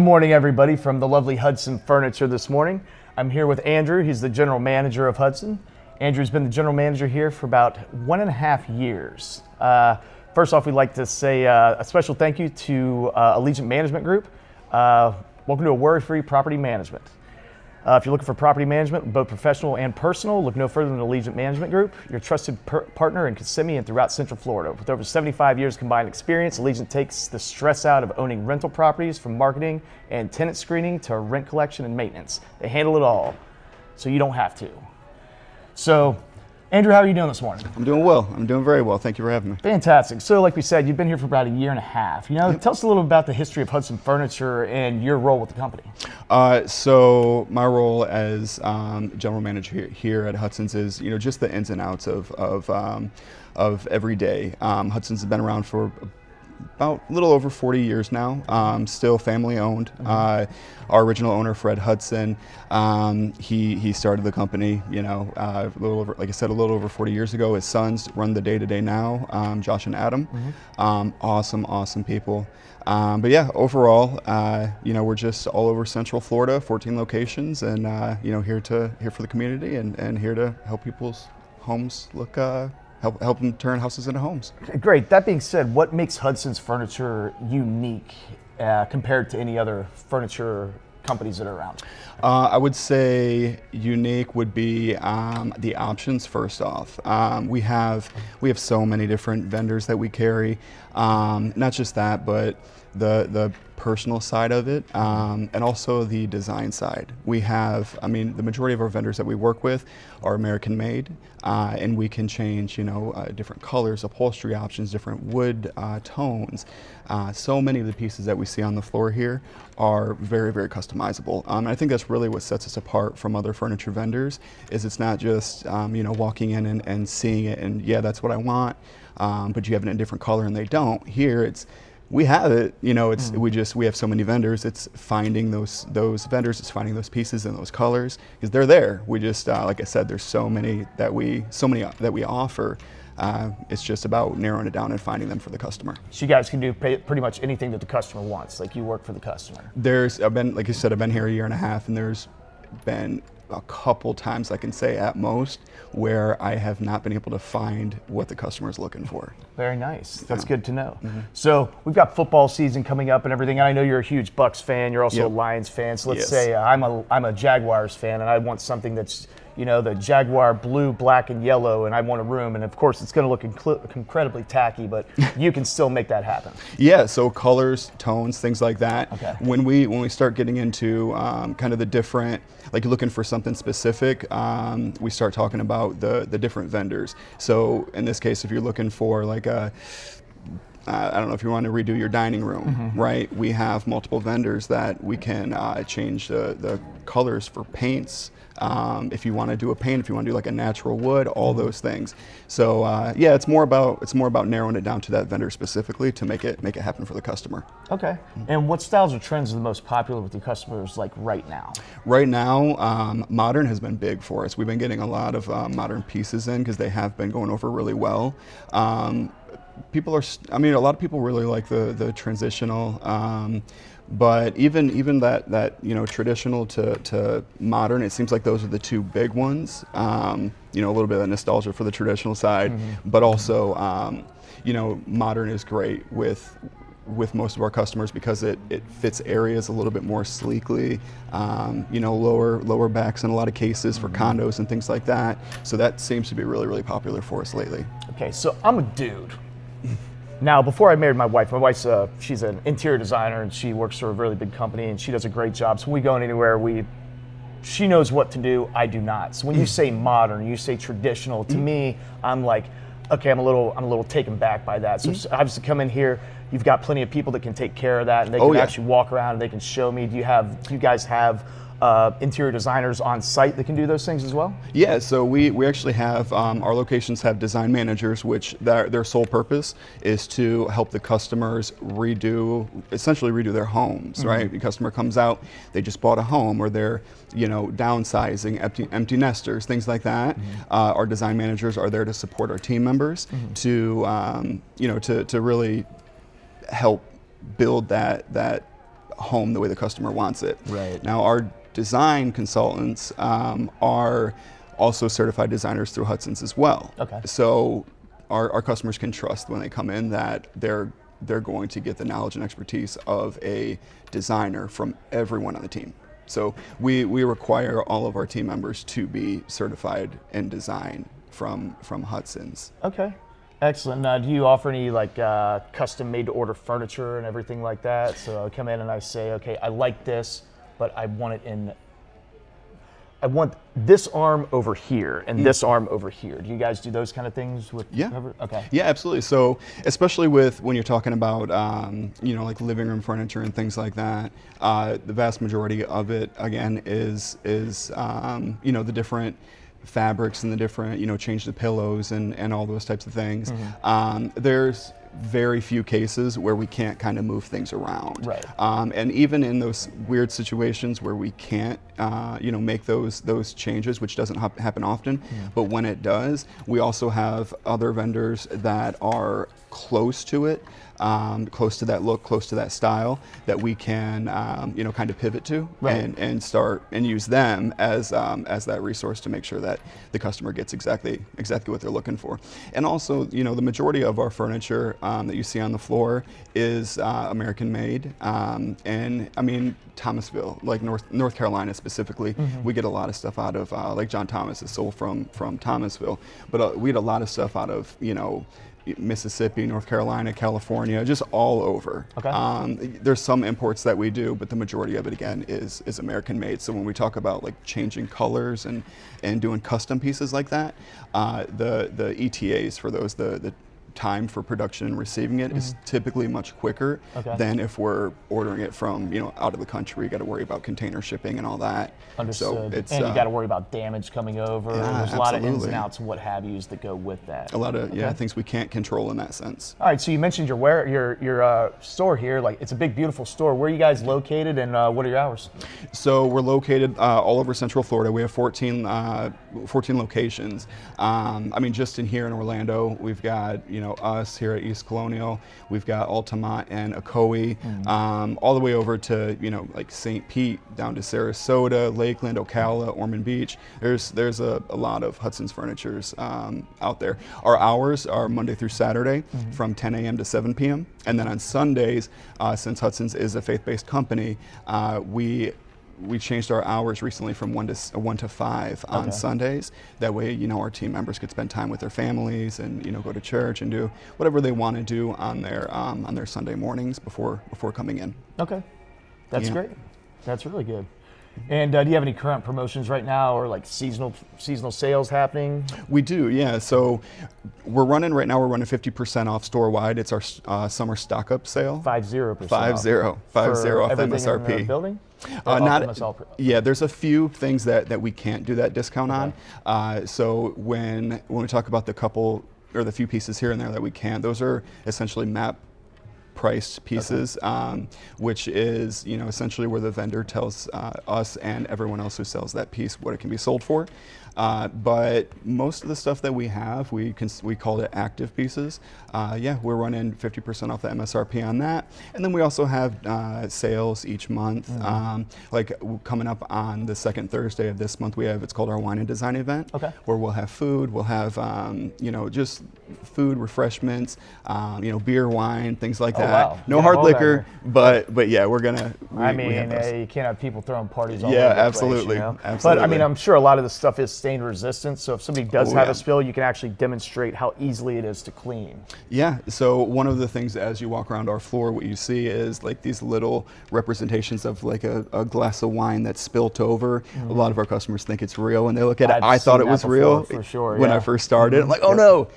morning, everybody, from the lovely Hudson Furniture this morning. I'm here with Andrew. He's the general manager of Hudson. Andrew's been the general manager here for about 1.5 years. First off, we'd like to say a special thank you to Allegiant Management Group. Welcome to a worry-free property management. If you're looking for property management, both professional and personal, look no further than Allegiant Management Group, your trusted partner in Kissimmee and throughout Central Florida. With over 75 years combined experience, Allegiant takes the stress out of owning rental properties, from marketing and tenant screening to rent collection and maintenance. They handle it all, so you don't have to. So, Andrew, how are you doing this morning? I'm doing well. I'm doing very well. Thank you for having me. Fantastic. So, like we said, you've been here for about 1.5 years. You know, Tell us a little about the history of Hudson Furniture and your role with the company. So my role as general manager here at Hudson's is, just the ins and outs of every day. Hudson's has been around for about a little over 40 years now, still family owned. Our original owner, Fred Hudson, he started the company, a little over, like I said, a little over 40 years ago. His sons run the day-to-day now, Josh and Adam. Awesome people. But yeah, overall, we're just all over Central Florida, 14 locations, and here for the community and here to help people's homes look. Help them turn houses into homes. Great. That being said, what makes Hudson's Furniture unique compared to any other furniture companies that are around? I would say unique would be the options. First off, we have so many different vendors that we carry. Not just that, but the personal side of it, and also the design side. We have, the majority of our vendors that we work with are American made, and we can change, different colors, upholstery options, different wood tones. So many of the pieces that we see on the floor here are very, very customizable. And I think that's really what sets us apart from other furniture vendors, is it's not just, walking in and seeing it and, yeah, that's what I want, but you have it in a different color and they don't. Here we have it, we have so many vendors. It's finding those vendors, it's finding those pieces and those colors, because they're there. We just, like I said, there's so many that we offer. It's just about narrowing it down and finding them for the customer. So you guys can do pretty much anything that the customer wants, like you work for the customer. Like you said, I've been here 1.5 years, and there's been a couple times, I can say at most, where I have not been able to find what the customer is looking for. Very nice. That's good to know. So we've got football season coming up and everything. And I know you're a huge Bucks fan. You're also a Lions fan. So let's say I'm a Jaguars fan, and I want something that's the Jaguar blue, black, and yellow, and I want a room. And of course, it's going to look incredibly tacky, but you can still make that happen. Yeah. So colors, tones, things like that. Okay. When we start getting into kind of the different, like you're looking for something specific, we start talking about the different vendors. So in this case, if you're looking for like I don't know if you want to redo your dining room, right? We have multiple vendors that we can change the colors for paints. If you want to do a paint, if you want to do like a natural wood, all those things. So it's more about narrowing it down to that vendor specifically to make it happen for the customer. Okay. And what styles or trends are the most popular with your customers like right now? Right now, modern has been big for us. We've been getting a lot of modern pieces in because they have been going over really well. A lot of people really like the transitional, but even that traditional to modern, it seems like those are the two big ones. A little bit of nostalgia for the traditional side, but also modern is great with most of our customers because it fits areas a little bit more sleekly, lower backs in a lot of cases for condos and things like that. So that seems to be really, really popular for us lately. Okay, so I'm a dude. Now, before I married my wife's she's an interior designer, and she works for a really big company, and she does a great job. So when we go anywhere, she knows what to do, I do not. So when you say modern, you say traditional, to me, I'm like, okay, I'm a little taken back by that. So obviously come in here, you've got plenty of people that can take care of that, and they can actually walk around and they can show me. Do you guys have interior designers on site that can do those things as well? Yeah, so we actually have, our locations have design managers, which their sole purpose is to help the customers essentially redo their homes, right? The customer comes out, they just bought a home, or they're downsizing, empty nesters, things like that. Our design managers are there to support our team members to really help build that home the way the customer wants it. Right. Now, our design consultants are also certified designers through Hudson's as well. Okay. So our customers can trust when they come in that they're going to get the knowledge and expertise of a designer from everyone on the team. So we require all of our team members to be certified in design from Hudson's. Okay. Excellent. Do you offer any like custom made to order furniture and everything like that? So I come in and I say, okay, I like this, but I want this arm over here and this arm over here. Do you guys do those kind of things with? Yeah. Okay. Yeah, absolutely. So especially with when you're talking about like living room furniture and things like that, the vast majority of it again is the different fabrics and the different change the pillows and all those types of things. There's very few cases where we can't kind of move things around. Right. And even in those weird situations where we can't, make those changes, which doesn't happen often, but when it does, we also have other vendors that are close to it, close to that look, close to that style, that we can, kind of pivot to, right, and start and use them as that resource to make sure that the customer gets exactly what they're looking for. And also, the majority of our furniture that you see on the floor is American made, and I mean Thomasville, like North Carolina specifically. We get a lot of stuff out of like John Thomas is sold from Thomasville, but we get a lot of stuff out of Mississippi, North Carolina, California, just all over. Okay. There's some imports that we do, but the majority of it again is American made. So when we talk about like changing colors and doing custom pieces like that, the ETAs for those, the time for production and receiving it is typically much quicker than if we're ordering it from out of the country. You got to worry about container shipping and all that. Understood. So it's, and you got to worry about damage coming over. Yeah, There's a lot of ins and absolutely. outs and what have yous that go with that. A lot of things we can't control in that sense. All right, so you mentioned your store here. Like, it's a big, beautiful store. Where are you guys located, and what are your hours? So we're located all over Central Florida. We have 14 locations. I mean, just in here in Orlando, we've got us here at East Colonial. We've got Altamont and Ocoee, all the way over to like St. Pete, down to Sarasota, Lakeland, Ocala, Ormond Beach. There's a lot of Hudson's Furnitures out there. Our hours are Monday through Saturday from 10 a.m. to 7 p.m. And then on Sundays, since Hudson's is a faith-based company, we changed our hours recently from 1 to 5 on Sundays. That way, our team members could spend time with their families and go to church and do whatever they want to do on their Sunday mornings before coming in. Okay, that's Yeah. great. That's really good. And do you have any current promotions right now, or like seasonal sales happening? We do, yeah. So we're running 50% off store-wide. It's our summer stock-up sale. 50%. 50 off everything MSRP. in the building? Not MSRP? Yeah, there's a few things that we can't do that discount on. So when we talk about the couple or the few pieces here and there that we can, those are essentially map priced pieces, which is essentially where the vendor tells us and everyone else who sells that piece what it can be sold for. But most of the stuff that we have, we call it active pieces. We're running 50% off the MSRP on that, and then we also have sales each month. Like coming up on the second Thursday of this month, it's called our Wine and Design event, where we'll have food, we'll have just food, refreshments, beer, wine, things like that. Wow. No Yeah, hard all liquor, but yeah, we're gonna. I we mean, have those. you can't have people throwing parties all Yeah, over the absolutely, place, absolutely. But I mean, I'm sure a lot of the stuff is stain resistant, so if somebody does have yeah. a spill, you can actually demonstrate how easily it is to clean. Yeah, so one of the things as you walk around our floor, what you see is like these little representations of like a glass of wine that's spilt over. A lot of our customers think it's real, and they look at it. I've I thought seen it was that real before, for sure, when yeah. I first started. I'm like, oh no!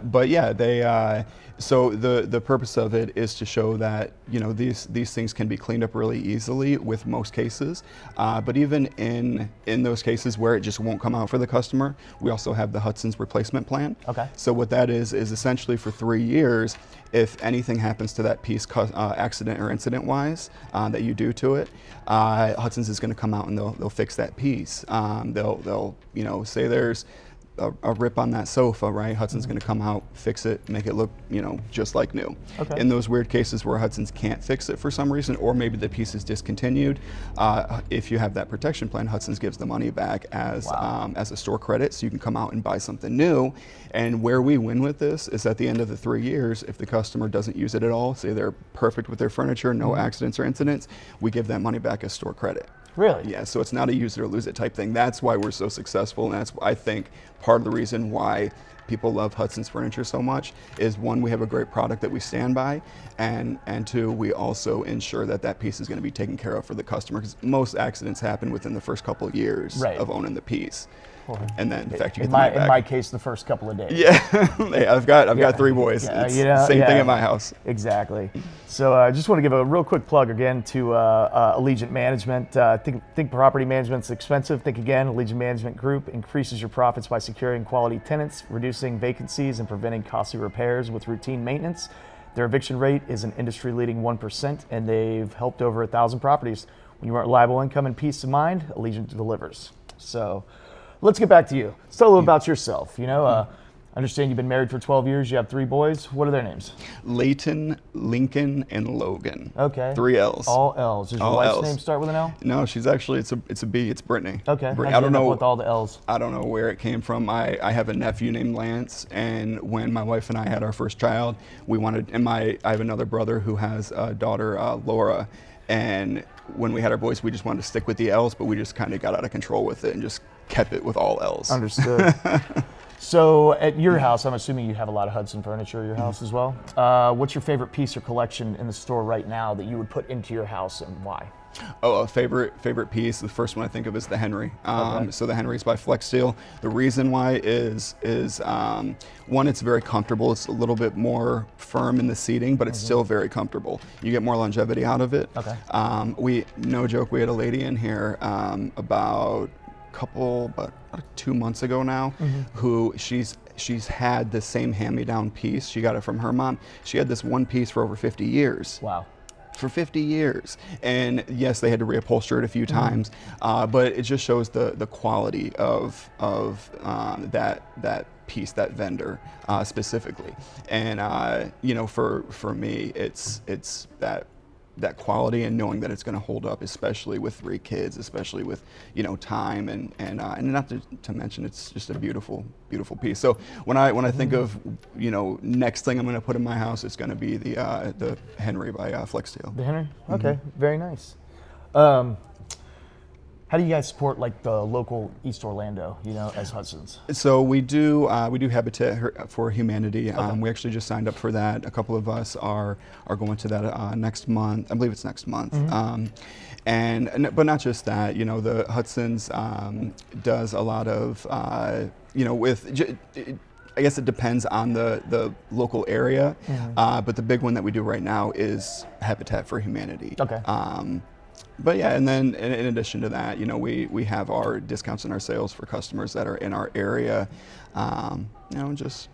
But yeah, they. So the purpose of it is to show that these things can be cleaned up really easily with most cases, but even in those cases where it just won't come out for the customer, we also have the Hudson's replacement plan. Okay. So what that is essentially for 3 years, if anything happens to that piece, accident or incident wise, that you do to it, Hudson's is going to come out and they'll fix that piece. They'll say there's a rip on that sofa, right? Hudson's going to come out, fix it, make it look, just like new. Okay. In those weird cases where Hudson's can't fix it for some reason, or maybe the piece is discontinued, if you have that protection plan, Hudson's gives the money back as a store credit, so you can come out and buy something new. And where we win with this is at the end of the 3 years, if the customer doesn't use it at all, say they're perfect with their furniture, no accidents or incidents, we give that money back as store credit. Really? Yeah, so it's not a use it or lose it type thing. That's why we're so successful, and that's, I think, part of the reason why people love Hudson's Furniture so much is, one, we have a great product that we stand by, and two, we also ensure that that piece is going to be taken care of for the customer, because most accidents happen within the first couple of years of owning the piece. And then, in fact, you get the money back. In my case, the first couple of days. Yeah, hey, I've got 3 boys. Yeah, It's same thing at my house. Exactly. So I just want to give a real quick plug again to Allegiant Management. Think property management's expensive. Think again. Allegiant Management Group increases your profits by securing quality tenants, reducing vacancies, and preventing costly repairs with routine maintenance. Their eviction rate is an industry-leading 1%, and they've helped over 1,000 properties. When you want reliable income and peace of mind, Allegiant delivers. So let's get back to you. Let's tell a little about yourself. I understand you've been married for 12 years. You have 3 boys. What are their names? Layton, Lincoln, and Logan. Okay. 3 L's. All L's. Does your All wife's L's. name start with an L? No, she's actually, it's a B. It's Brittany. Okay. Brittany. How'd I you don't end up know with all the L's. I don't know where it came from. I have a nephew named Lance, and when my wife and I had our first child, we wanted, and I have another brother who has a daughter, Laura, and when we had our boys, we just wanted to stick with the L's, but we just kind of got out of control with it and just kept it with all L's. Understood. So at your house, I'm assuming you have a lot of Hudson furniture at your house as well. What's your favorite piece or collection in the store right now that you would put into your house, and why? Oh, a favorite piece. The first one I think of is the Henry. Okay. So the Henry's by Flex Steel. The reason why is one, it's very comfortable. It's a little bit more firm in the seating, but it's still very comfortable. You get more longevity out of it. Okay. No joke, we had a lady in here about 2 months ago now, who she's had the same hand-me-down piece. She got it from her mom. She had this one piece for over 50 years. Wow. For 50 years. And yes, they had to reupholster it a few times, but it just shows the quality of that piece, that vendor specifically. And for me, it's that quality and knowing that it's going to hold up, especially with 3 kids, especially with time and not to mention it's just a beautiful piece. So when I think of next thing I'm going to put in my house, it's going to be the Henry by Flex Steel. The Henry? Okay, very nice. How do you guys support like the local East Orlando, as Hudson's? So we do Habitat for Humanity. We actually just signed up for that. A couple of us are going to that next month. I believe it's next month. But not just that. The Hudson's does a lot of I guess it depends on the local area. But the big one that we do right now is Habitat for Humanity. Okay. But yeah, and then in addition to that, we have our discounts and our sales for customers that are in our area, just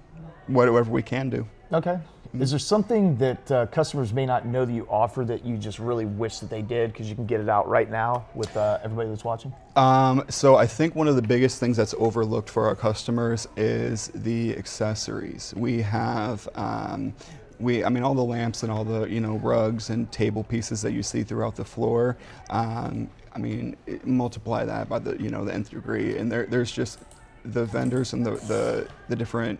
whatever we can do. Okay. Is there something that customers may not know that you offer that you just really wish that they did, because you can get it out right now with everybody that's watching? So I think one of the biggest things that's overlooked for our customers is the accessories. We have all the lamps and all the rugs and table pieces that you see throughout the floor. Multiply that by the the nth degree, and there's just the vendors and the different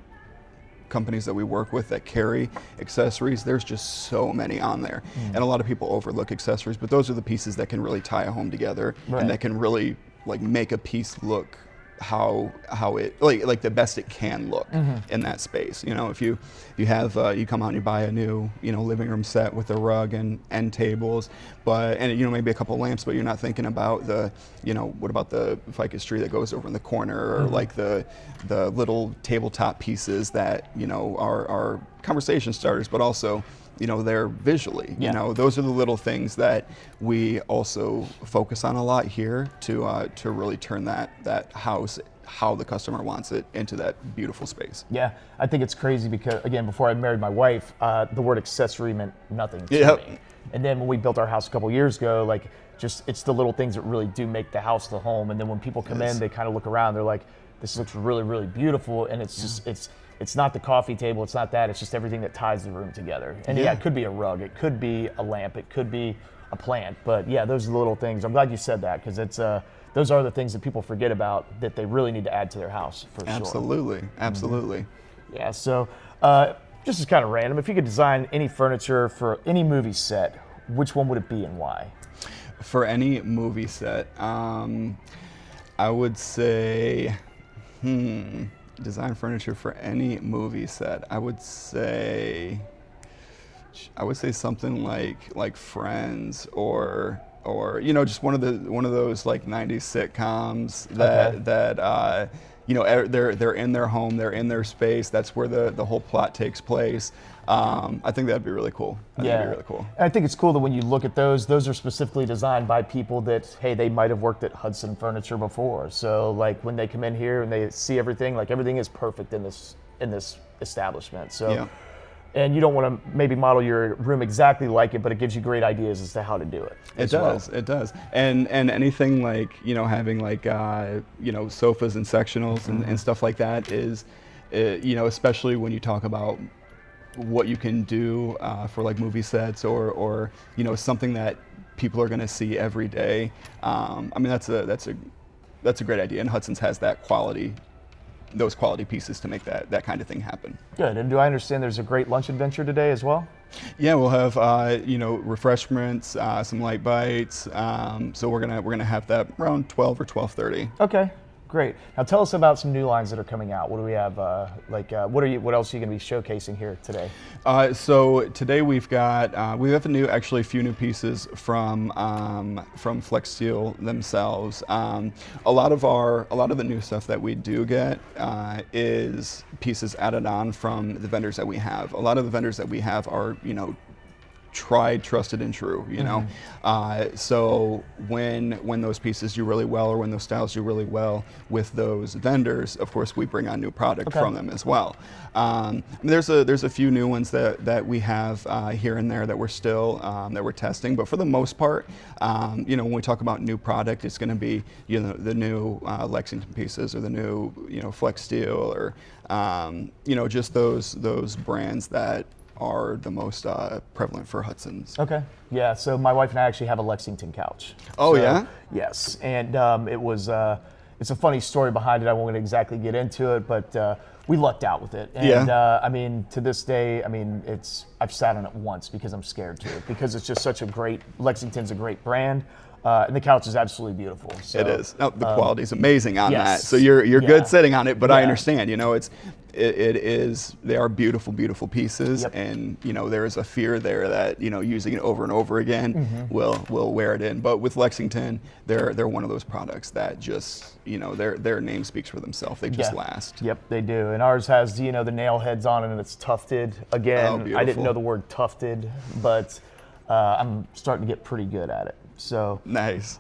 companies that we work with that carry accessories. There's just so many on there, and a lot of people overlook accessories, but those are the pieces that can really tie a home together, and that can really make a piece look how it like the best it can look in that space. If you have you come out and you buy a new living room set with a rug and end tables, and maybe a couple lamps, but you're not thinking about the what about the ficus tree that goes over in the corner, or like the little tabletop pieces that are conversation starters, but also they're visually, those are the little things that we also focus on a lot here to really turn that house how the customer wants it into that beautiful space. Yeah, I think it's crazy because, again, before I married my wife, the word accessory meant nothing to me. And then when we built our house a couple years ago, it's the little things that really do make the house the home. And then when people come in, they kind of look around, they're like, this looks really, really beautiful, and it's just it's not the coffee table, it's not that, it's just everything that ties the room together. And yeah, it could be a rug, it could be a lamp, it could be a plant, but yeah, those are the little things. I'm glad you said that, because it's those are the things that people forget about that they really need to add to their house for sure. Absolutely. Yeah, so just as kind of random, if you could design any furniture for any movie set, which one would it be and why? For any movie set, I would say, design furniture for any movie set. I would say something like Friends or just one of those like 90s sitcoms that they're in their home, they're in their space. That's where the whole plot takes place. I think that'd be really cool. And I think it's cool that when you look at those are specifically designed by people that, hey, they might have worked at Hudson Furniture before. So like when they come in here and they see everything, like everything is perfect in this establishment. So. Yeah. And you don't want to maybe model your room exactly like it, but it gives you great ideas as to how to do it. It does. And anything like, having like, sofas and sectionals and stuff like that is, especially when you talk about what you can do for like movie sets or something that people are going to see every day. That's a great idea. And Hudson's has those quality pieces to make that kind of thing happen. Good. And do I understand there's a great lunch adventure today as well? Yeah, we'll have refreshments, some light bites. So we're gonna have that around 12 or 12:30. Okay. Great. Now tell us about some new lines that are coming out. What do we have? What else are you going to be showcasing here today? So today we have a few new pieces from Flexsteel themselves. A lot of the new stuff that we do get is pieces added on from the vendors that we have. A lot of the vendors that we have are tried, trusted, and true, so when those pieces do really well, or when those styles do really well with those vendors, of course we bring on new product from them as well. There's a few new ones that we have here and there that we're still that we're testing, but for the most part, when we talk about new product, it's going to be the new Lexington pieces, or the new Flexsteel, or just those brands that are the most prevalent for Hudson's. Okay. Yeah. So my wife and I actually have a Lexington couch. Oh, yeah? Yes. And it's a funny story behind it. I won't exactly get into it, but we lucked out with it. And to this day, I've sat on it once because I'm scared to, because it's just such a Lexington's a great brand. And the couch is absolutely beautiful. So, it is. The quality is amazing on that. So you're good sitting on it, but I understand. They are beautiful, beautiful pieces, and there is a fear there that using it over and over again will wear it in. But with Lexington, they're one of those products that just their name speaks for themselves. They just last. Yep, they do. And ours has the nail heads on it, and it's tufted. Again, I didn't know the word tufted, but I'm starting to get pretty good at it. So nice.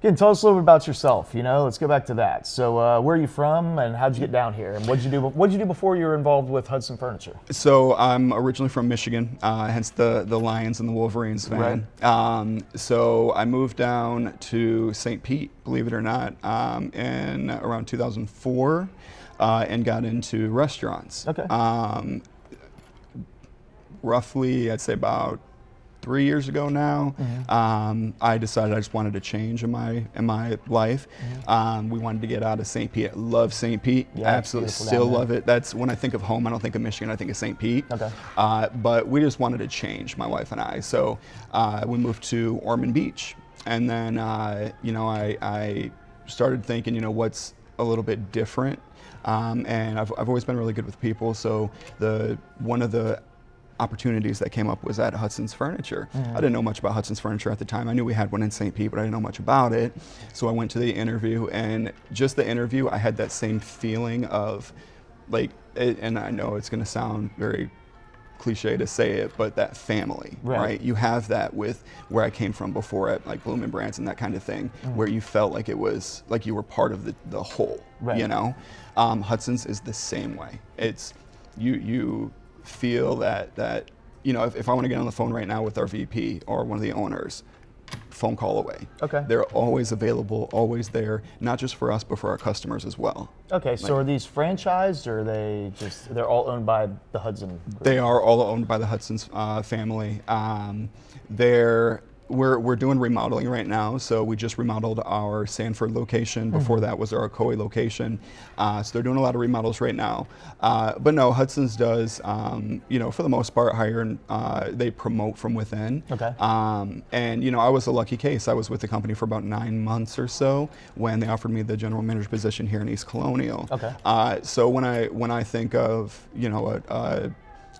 Again, tell us a little bit about yourself. Let's go back to that. So, where are you from, and how'd you get down here, and what'd you do before you were involved with Hudson Furniture? So, I'm originally from Michigan, hence the Lions and the Wolverines fan. Right. So, I moved down to St. Pete, believe it or not, in around 2004, and got into restaurants. Okay. Roughly, I'd say about 3 years ago now, I decided I just wanted to change in my life. We wanted to get out of St. Pete. I love St. Pete. Absolutely, still love it. That's when I think of home, I don't think of Michigan, I think of St. Pete. Okay. But we just wanted to change, my wife and I. So we moved to Ormond Beach, and then I started thinking, what's a little bit different. And I've always been really good with people. So one of the opportunities that came up was at Hudson's Furniture. I didn't know much about Hudson's Furniture at the time. I knew we had one in St. Pete, but I didn't know much about it. So I went to the interview, and just the interview, I had that same feeling of and I know it's going to sound very cliche to say it, but that family, right? You have that with where I came from before at like Bloomin' Brands and that kind of thing, where you felt like it was like you were part of the whole, Hudson's is the same way. It's you feel that if I want to get on the phone right now with our VP or one of the owners, phone call away. Okay. They're always available, always there, not just for us, but for our customers as well. Okay, so are these franchised, or are they're all owned by the Hudson Group? They are all owned by the Hudson's family. We're doing remodeling right now, so we just remodeled our Sanford location. Before that was our Ocoee location. So they're doing a lot of remodels right now. But no, Hudson's does, for the most part, hire and they promote from within. Okay. And I was a lucky case. I was with the company for about 9 months or so when they offered me the general manager position here in East Colonial. Okay. So when I think of a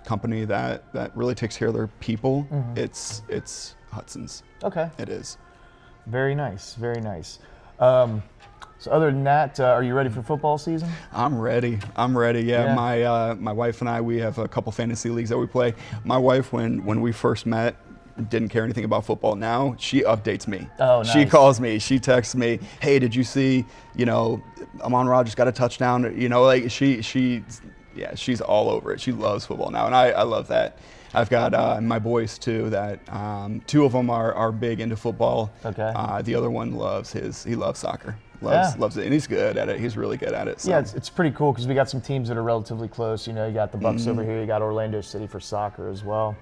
company that really takes care of their people, it's Hudson's. Okay. It is. Very nice. Very nice. So other than that, are you ready for football season? I'm ready. Yeah. My wife and I, we have a couple fantasy leagues that we play. My wife, when we first met, didn't care anything about football. Now she updates me. Oh, nice. She calls me. She texts me. Hey, did you see? Amon Rogers got a touchdown. She's all over it. She loves football now, and I love that. I've got my boys too. That 2 of them are big into football. Okay. The other one loves soccer. Loves it, and he's good at it. He's really good at it. So. Yeah, it's pretty cool because we got some teams that are relatively close. You got the Bucks over here. You got Orlando City for soccer as well.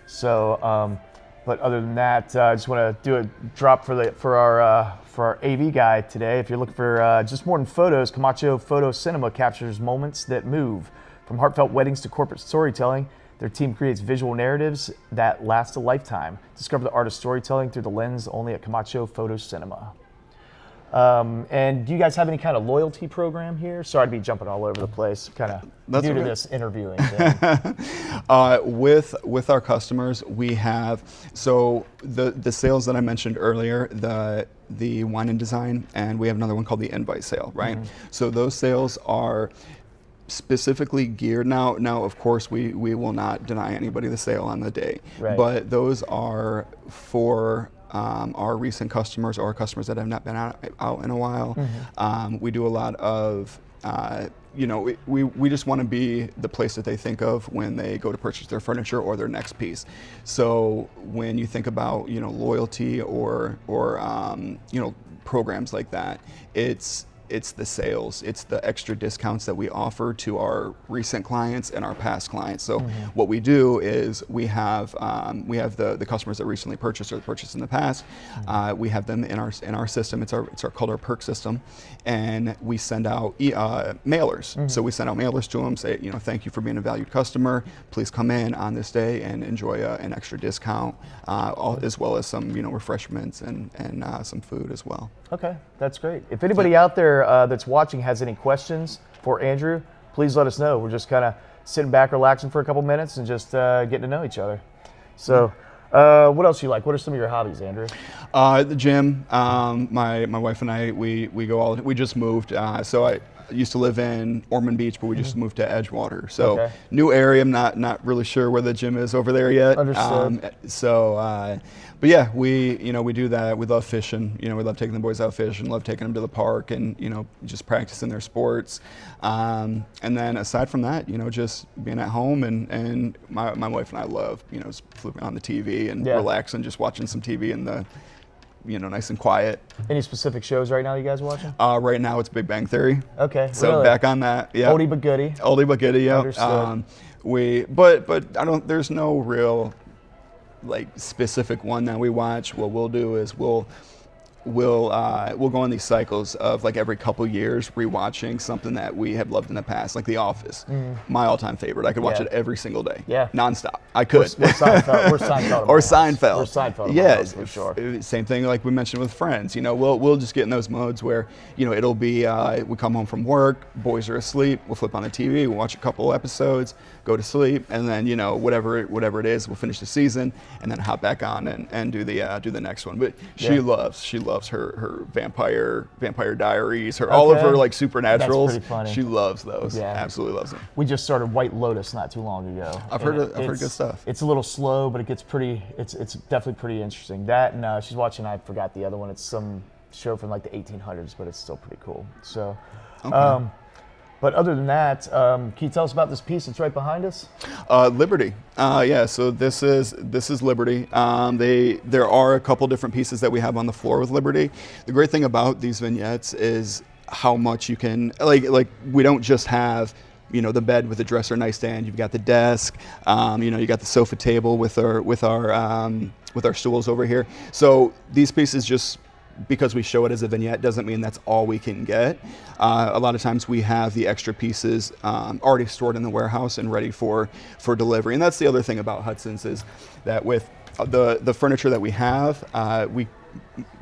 So, but other than that, I just want to do a drop for our AV guy today. If you're looking for just more than photos, Camacho Photo Cinema captures moments that move. From heartfelt weddings to corporate storytelling, their team creates visual narratives that last a lifetime. Discover the art of storytelling through the lens only at Camacho Photo Cinema. And do you guys have any kind of loyalty program here? Sorry to be jumping all over the place, kind of new to this interviewing thing. With our customers, we have, so the sales that I mentioned earlier, the wine and design, and we have another one called the invite sale, right? So those sales are specifically geared now of course we will not deny anybody the sale on the day, right. But those are for our recent customers or customers that have not been out in a while. We do a lot of we just want to be the place that they think of when they go to purchase their furniture or their next piece. So when you think about loyalty or programs like that, it's the sales, it's the extra discounts that we offer to our recent clients and our past clients. So what we do is we have the customers that recently purchased or purchased in the past. We have them in our system. It's called our perk system, and we send out mailers. So we send out mailers to them, say thank you for being a valued customer. Please come in on this day and enjoy an extra discount, as well as some refreshments and some food as well. Okay, that's great. If anybody out there that's watching has any questions for Andrew, please let us know. We're just kind of sitting back, relaxing for a couple minutes, and just getting to know each other. So, what else do you like? What are some of your hobbies, Andrew? The gym. My wife and I, we go all. We just moved. So I used to live in Ormond Beach, but we just moved to Edgewater. So new area. I'm not really sure where the gym is over there yet. Understood. But yeah, we do that. We love fishing. We love taking the boys out fishing. Love taking them to the park and just practicing their sports. And then aside from that, just being at home and my wife and I love just flipping on the TV and relaxing, just watching some TV in the nice and quiet. Any specific shows right now you guys watching? Right now it's Big Bang Theory. Okay. So really? back on that. Yeah. Oldie but goodie. Oldie but goodie. Yeah. Understood. But I don't. There's no real specific one that we watch. What we'll do is we'll go in these cycles of every couple years rewatching something that we have loved in the past, like The Office. My all-time favorite. I could watch it every single day. Yeah. Nonstop. I could. We're Seinfeld. We're Seinfeld. Or Seinfeld. We're Seinfeld. Yeah, for sure. Same thing like we mentioned with Friends. We'll just get in those modes where it'll be we come home from work, boys are asleep, we'll flip on the TV, we'll watch a couple episodes, go to sleep, and then whatever it is, we'll finish the season and then hop back on and do the next one. But she loves her Vampire Diaries, all of her supernaturals. That's pretty funny. She loves those. Yeah. Absolutely loves them. We just started White Lotus not too long ago. I've heard good stuff. It's a little slow, but it gets pretty. It's definitely pretty interesting. That and she's watching. I forgot the other one. It's some show from the 1800s, but it's still pretty cool. So, okay. But other than that, can you tell us about this piece that's right behind us? Liberty. Yeah, so this is Liberty. There are a couple different pieces that we have on the floor with Liberty. The great thing about these vignettes is how much you can, like we don't just have, you know, the bed with the dresser nightstand. You've got the desk. You know, you got the sofa table with our stools over here. So these pieces, just because we show it as a vignette doesn't mean that's all we can get. A lot of times we have the extra pieces already stored in the warehouse and ready for delivery. And that's the other thing about Hudson's, is that with the furniture that we have,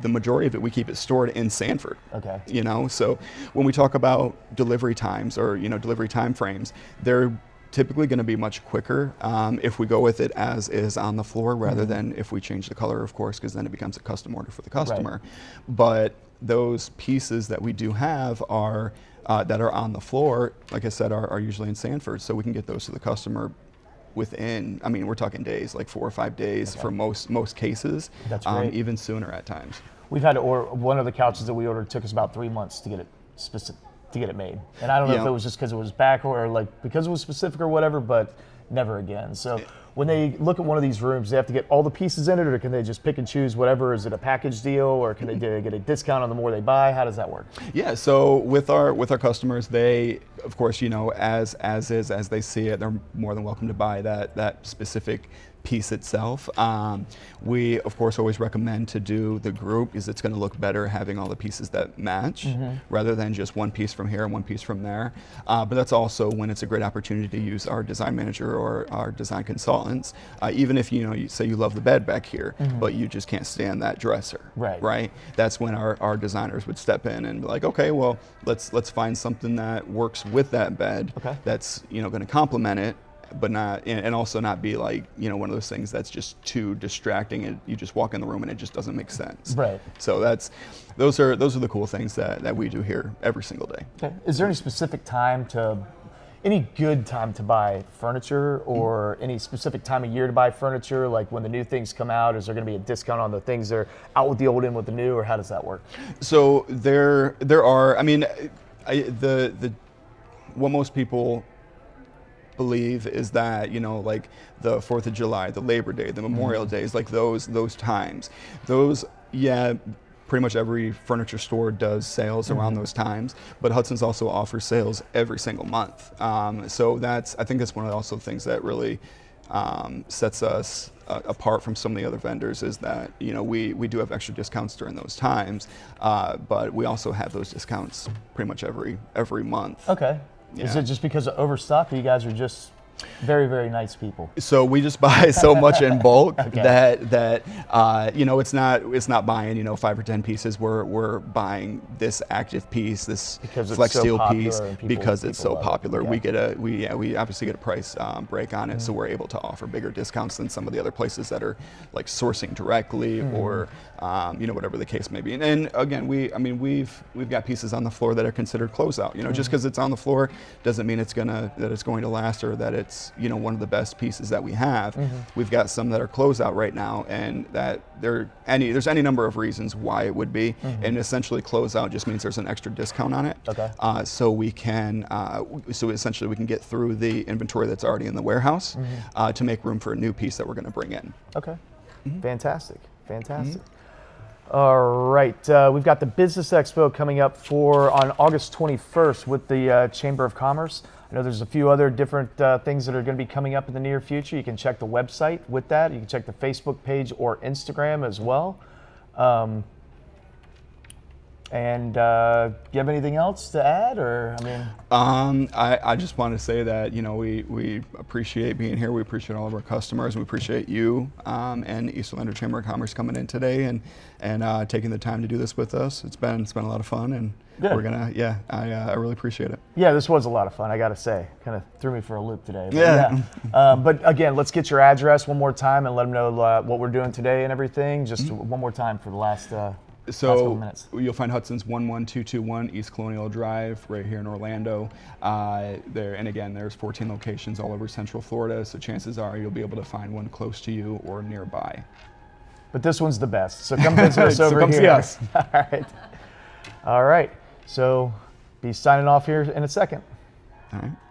the majority of it, we keep it stored in Sanford. Okay. You know, so when we talk about delivery times, or, you know, delivery time frames, they're typically going to be much quicker if we go with it as is on the floor, rather than if we change the color, of course, because then it becomes a custom order for the customer. Right. But those pieces that we do have are that are on the floor, like I said, are usually in Sanford, so we can get those to the customer within, I mean, we're talking days, like 4 or 5 days for most cases. That's great. Even sooner at times. We've had to order, one of the couches that we ordered took us about 3 months to get it made. And I don't know if it was just because it was back, or like because it was specific or whatever, but never again. So when they look at one of these rooms, they have to get all the pieces in it, or can they just pick and choose whatever? Is it a package deal, or can they get a discount on the more they buy? How does that work? Yeah, so with our customers, they, of course, you know, as they see it, they're more than welcome to buy that specific piece itself. We, of course, always recommend to do the group, because it's going to look better having all the pieces that match, rather than just one piece from here and one piece from there. But that's also when it's a great opportunity to use our design manager or our design consultants. Even if, you know, you say you love the bed back here, but you just can't stand that dresser, right? That's when our designers would step in and be like, okay, well, let's find something that works with that bed, that's, you know, going to complement it, but not, and also not be like, you know, one of those things that's just too distracting and you just walk in the room and it just doesn't make sense. Right. So those are the cool things that we do here every single day. Okay. Is there any specific any good time to buy furniture, or any specific time of year to buy furniture? Like when the new things come out, is there going to be a discount on the things that are out with the old in with the new, or how does that work? So there are, I mean, what most people believe is that, you know, like the 4th of July, the Labor Day, the Memorial Days, like those times, pretty much every furniture store does sales around those times, but Hudson's also offers sales every single month. So I think that's one of the also things that really sets us apart from some of the other vendors, is that, you know, we do have extra discounts during those times, but we also have those discounts pretty much every month. Okay. Yeah. Is it just because of overstock, or you guys are just very, very nice people? So we just buy so much in bulk that you know, it's not buying, you know, 5 or 10 pieces. We're buying this active piece, this flex steel piece, because it's so popular. Okay. We obviously get a price break on it, so we're able to offer bigger discounts than some of the other places that are like sourcing directly, or you know, whatever the case may be. And again, we've got pieces on the floor that are considered closeout. You know, just because it's on the floor doesn't mean it's going to last, or that it's, you know, one of the best pieces that we have. We've got some that are closeout right now, and that there's any number of reasons why it would be. And essentially, closeout just means there's an extra discount on it. Okay. So we can, so essentially we can get through the inventory that's already in the warehouse to make room for a new piece that we're going to bring in. Okay. Fantastic. All right, we've got the Business Expo coming up on August 21st with the Chamber of Commerce. I know there's a few other different things that are going to be coming up in the near future. You can check the website with that. You can check the Facebook page or Instagram as well. And do you have anything else to add, or I just want to say that, you know, we appreciate being here. We appreciate all of our customers. We appreciate you and East Orlando Chamber of Commerce coming in today and taking the time to do this with us. It's been a lot of fun, and we're gonna I really appreciate it. Yeah, this was a lot of fun, I gotta say. Kind of threw me for a loop today. But again, let's get your address one more time and let them know what we're doing today and everything. Just one more time for the last. So you'll find Hudson's 11221 East Colonial Drive right here in Orlando. There's 14 locations all over Central Florida, so chances are you'll be able to find one close to you or nearby. But this one's the best, so come visit us over so come here. See us. All right. So be signing off here in a second. All right.